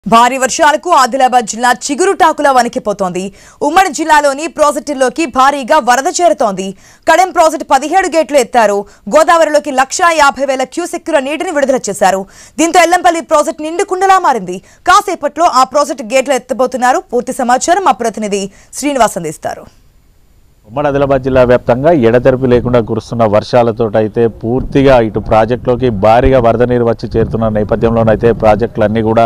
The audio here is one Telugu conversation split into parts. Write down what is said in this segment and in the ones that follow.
భారీ వర్షాలకు ఆదిలాబాద్ జిల్లా చిగురుటాకులా వణికిపోతోంది. ఉమ్మడి జిల్లాలోని ప్రాజెక్టుల్లోకి భారీగా వరద చేరుతోంది. కడెం ప్రాజెక్టు 17 గేట్లు ఎత్తారు. గోదావరిలోకి 1,50,000 క్యూసెక్కుల నీటిని విడుదల చేశారు. దీంతో ఎల్లంపల్లి ప్రాజెక్టు నిండుకుండలా మారింది. కాసేపట్లో ఆ ప్రాజెక్టు గేట్లు ఎత్తబోతున్నారు. పూర్తి సమాచారం మా ప్రతినిధి శ్రీనివాస్ అందిస్తారు. ఉమ్మడి ఆదిలాబాద్ జిల్లా వ్యాప్తంగా ఎడతెరిపి లేకుండా కురుస్తున్న వర్షాలతో అయితే పూర్తిగా ఇటు ప్రాజెక్టులోకి భారీగా వరద నీరు వచ్చి చేరుతున్న నేపథ్యంలోనైతే ప్రాజెక్టులన్నీ కూడా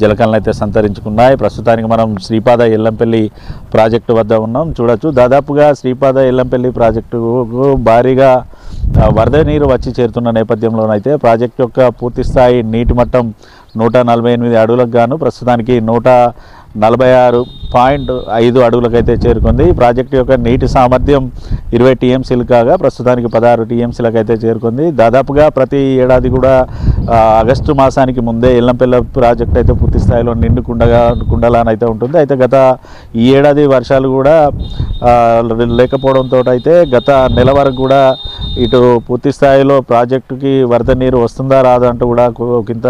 జలకలను అయితే సంతరించుకున్నాయి. ప్రస్తుతానికి మనం శ్రీపాద ఎల్లంపల్లి ప్రాజెక్టు వద్ద ఉన్నాం. చూడొచ్చు, దాదాపుగా శ్రీపాద ఎల్లంపల్లి ప్రాజెక్టుకు భారీగా వరద నీరు వచ్చి చేరుతున్న నేపథ్యంలోనైతే ప్రాజెక్టు యొక్క పూర్తిస్థాయి నీటి మట్టం 148 అడుగులకు గాను ప్రస్తుతానికి 146.5 అడుగులకైతే చేరుకుంది. ఈ ప్రాజెక్టు యొక్క నీటి సామర్థ్యం 20 టీఎంసీలు కాగా ప్రస్తుతానికి 16 టీఎంసీలకు అయితే చేరుకుంది. దాదాపుగా ప్రతి ఏడాది కూడా ఆగస్టు మాసానికి ముందే ఎల్లంపల్లి ప్రాజెక్టు అయితే పూర్తి స్థాయిలో కుండలానైతే ఉంటుంది. అయితే గత ఈ ఏడాది వర్షాలు కూడా లేకపోవడంతో అయితే గత నెల వరకు కూడా ఇటు పూర్తి స్థాయిలో ప్రాజెక్టుకి వరద నీరు వస్తుందా రాదా అంటూ కూడా ఒకంత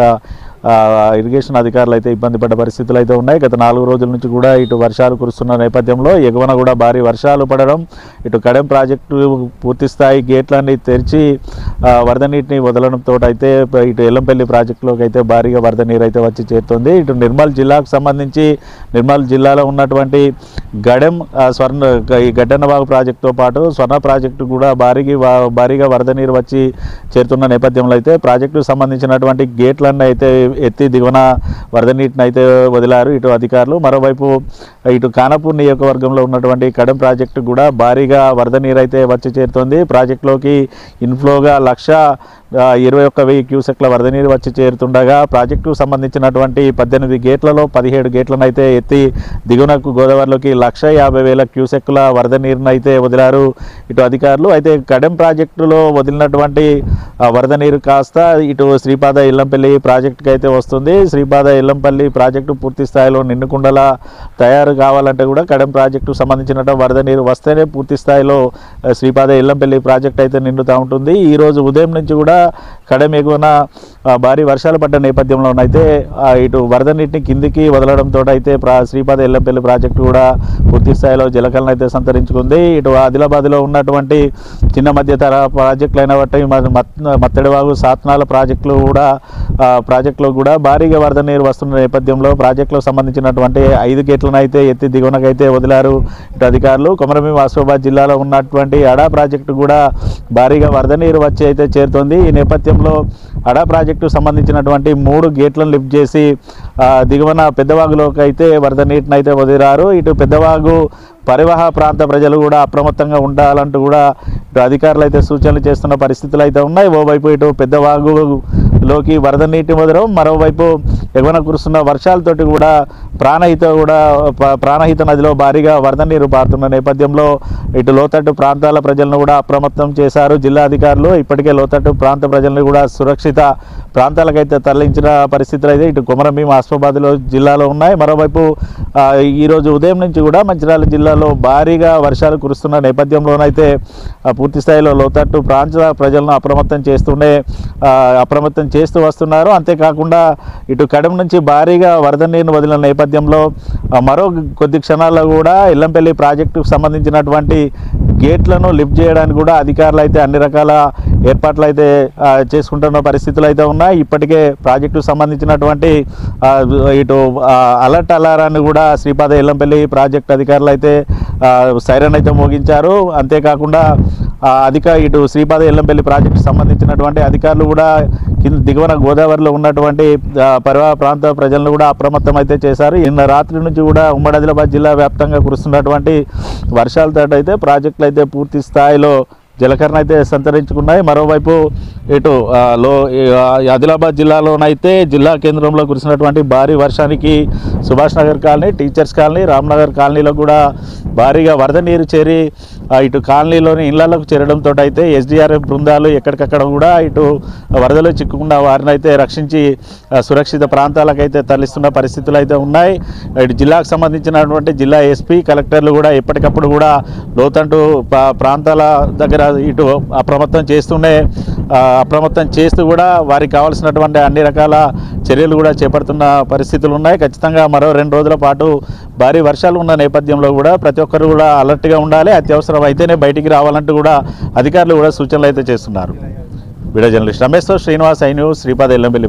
ఇరిగేషన్ అధికారులు అయితే ఇబ్బంది పడ్డ పరిస్థితులు అయితే ఉన్నాయి. గత 4 రోజుల నుంచి కూడా ఇటు వర్షాలు కురుస్తున్న నేపథ్యంలో ఎగువన కూడా భారీ వర్షాలు పడడం, ఇటు కడెం ప్రాజెక్టు పూర్తి స్థాయి గేట్లన్నీ తెరిచి వరద నీటిని వదలడంతో అయితే ఇటు ఎల్లంపల్లి ప్రాజెక్టులోకి అయితే భారీగా వరద నీరు అయితే వచ్చి చేరుతుంది. ఇటు నిర్మల్ జిల్లాకు సంబంధించి నిర్మల్ జిల్లాలో ఉన్నటువంటి గడెం ఈ గడ్డన్నవాగు ప్రాజెక్టుతో పాటు స్వర్ణ ప్రాజెక్టు కూడా భారీగా వరద నీరు వచ్చి చేరుతున్న నేపథ్యంలో అయితే ప్రాజెక్టుకు సంబంధించినటువంటి గేట్లన్నీ అయితే ఎత్తి దిగువన వరద నీటిని అయితే వదిలారు ఇటు అధికారులు. మరోవైపు ఇటు ఖానాపూర్ నియోజకవర్గంలో ఉన్నటువంటి కడెం ప్రాజెక్టు కూడా భారీగా వరద నీరు అయితే వచ్చి చేరుతోంది. ప్రాజెక్టులోకి ఇన్ఫ్లోగా 1,21,000 క్యూసెక్ల వరద నీరు వచ్చి చేరుతుండగా ప్రాజెక్టుకు సంబంధించినటువంటి 18 గేట్లలో 17 గేట్లను అయితే ఎత్తి దిగువనకు గోదావరిలోకి 1,50,000 క్యూసెక్ల వరద నీరును అయితే వదిలారు ఇటు అధికారులు. అయితే కడెం ప్రాజెక్టులో వదిలినటువంటి వరద నీరు కాస్త ఇటు శ్రీపాద ఎల్లంపల్లి ప్రాజెక్టుకి అయితే వస్తుంది. శ్రీపాద ఎల్లంపల్లి ప్రాజెక్టు పూర్తి స్థాయిలో నిండుకుండలా తయారు కావాలంటే కూడా కడెం ప్రాజెక్టుకు సంబంధించిన వరద నీరు వస్తేనే పూర్తి స్థాయిలో శ్రీపాద ఎల్లంపల్లి ప్రాజెక్టు అయితే నిండుతూ ఉంటుంది. ఈరోజు ఉదయం నుంచి కూడా కడెం ఎగువన భారీ వర్షాలు పడ్డ నేపథ్యంలోనైతే ఇటు వరద నీటిని కిందికి వదలడంతో అయితే శ్రీపాద ఎల్లంపల్లి ప్రాజెక్టు కూడా పూర్తి స్థాయిలో జలకలను అయితే సంతరించుకుంది. ఇటు ఆదిలాబాద్లో ఉన్నటువంటి చిన్న మధ్య తరహా ప్రాజెక్టులు అయిన బట్టి మత్తడివాగు సాత్నాల ప్రాజెక్టులో కూడా భారీగా వరద నీరు వస్తున్న నేపథ్యంలో ప్రాజెక్టులకు సంబంధించినటువంటి 5 గేట్లను అయితే ఎత్తి దిగువనకైతే వదిలారు ఇటు అధికారులు. కొమరంభీం ఆసిఫాబాద్ జిల్లాలో ఉన్నటువంటి అడా ప్రాజెక్టు కూడా భారీగా వరద నీరు వచ్చి అయితే చేరుతోంది. ఈ నేపథ్యంలో అడా ప్రాజెక్టుకు సంబంధించినటువంటి 3 గేట్లను లిఫ్ట్ చేసి దిగువన పెద్దవాగులోకి అయితే వరద నీటిని అయితే వదిలారు. ఇటు పెద్దవాగు పరివాహ ప్రాంత ప్రజలు కూడా అప్రమత్తంగా ఉండాలంటూ కూడా ఇటు అధికారులు అయితే సూచనలు చేస్తున్న పరిస్థితులు అయితే ఉన్నాయి. ఓవైపు ఇటు పెద్దవాగులోకి వరద నీటి వదలడం, మరోవైపు ఎగువన కురుస్తున్న వర్షాలతోటి కూడా ప్రాణహిత నదిలో భారీగా వరద నీరు పారుతున్న నేపథ్యంలో ఇటు లోతట్టు ప్రాంతాల ప్రజలను కూడా అప్రమత్తం చేశారు జిల్లా అధికారులు. ఇప్పటికే లోతట్టు ప్రాంత ప్రజలను కూడా సురక్షిత ప్రాంతాలకైతే తరలించిన పరిస్థితులు అయితే ఇటు కొమరంభీం ఆసిఫాబాద్లో జిల్లాలో ఉన్నాయి. మరోవైపు ఈరోజు ఉదయం నుంచి కూడా మంచిర్యాల జిల్లాలో భారీగా వర్షాలు కురుస్తున్న నేపథ్యంలోనైతే పూర్తి స్థాయిలో లోతట్టు ప్రాంత ప్రజలను అప్రమత్తం చేస్తూ వస్తున్నారు. అంతేకాకుండా ఇటు కడెం నుంచి భారీగా వరద నీరును వదిలిన నేపథ్యంలో మరో కొద్ది క్షణాల్లో కూడా ఎల్లంపల్లి ప్రాజెక్టుకు సంబంధించినటువంటి గేట్లను లిఫ్ట్ చేయడానికి కూడా అధికారులు అయితే అన్ని రకాల ఏర్పాట్లు అయితే చేసుకుంటున్న పరిస్థితులు అయితే ఉన్నాయి. ఇప్పటికే ప్రాజెక్టుకు సంబంధించినటువంటి ఇటు అలర్ట్ అలారాన్ని కూడా శ్రీపాద ఎల్లంపల్లి ప్రాజెక్టు అధికారులు అయితే సైరన్ అయితే మోగించారు. అంతేకాకుండా ఇటు శ్రీపాద ఎల్లంపల్లి ప్రాజెక్టు సంబంధించినటువంటి అధికారులు కూడా దిగువన గోదావరిలో ఉన్నటువంటి పరివాహ ప్రాంత ప్రజలను కూడా అప్రమత్తం అయితే చేశారు. నిన్న రాత్రి నుంచి కూడా ఉమ్మడి ఆదిలాబాద్ జిల్లా వ్యాప్తంగా కురుస్తున్నటువంటి వర్షాలతో అయితే ప్రాజెక్టులు అయితే పూర్తి స్థాయిలో జలకరణ అయితే సంతరించుకున్నాయి. మరోవైపు ఇటు ఆదిలాబాద్ జిల్లాలోనైతే జిల్లా కేంద్రంలో కురిసినటువంటి భారీ వర్షానికి Subhash Nagar colony, teachers colony, Ramnagar కాలనీలో కూడా భారీగా వరద నీరు చేరి ఇటు కాలనీలోని ఇళ్లలోకి చేరడంతో అయితే ఎస్డీఆర్ఎఫ్ బృందాలు ఎక్కడికక్కడ కూడా ఇటు వరదలో చిక్కుకున్న వారిని అయితే రక్షించి సురక్షిత ప్రాంతాలకైతే తరలిస్తున్న పరిస్థితులు అయితే ఉన్నాయి. ఇటు జిల్లాకు సంబంధించినటువంటి జిల్లా ఎస్పీ కలెక్టర్లు కూడా ఎప్పటికప్పుడు కూడా లోతంటు ప్రాంతాల దగ్గర ఇటు అప్రమత్తం చేస్తూ కూడా వారికి కావాల్సినటువంటి అన్ని రకాల చర్యలు కూడా చేపడుతున్న పరిస్థితులు ఉన్నాయి. ఖచ్చితంగా మరో 2 రోజుల పాటు భారీ వర్షాలు ఉన్న నేపథ్యంలో కూడా ప్రతి ఒక్కరు కూడా అలర్ట్గా ఉండాలి. అత్యవసరం అయితేనే బయటికి రావాలంటూ కూడా అధికారులు కూడా సూచనలు అయితే చేస్తున్నారు. వీడియో జర్నలిస్ట్ రమేష్తో శ్రీనివాస్, ఐ న్యూస్, శ్రీపాద ఎల్లంపల్లి.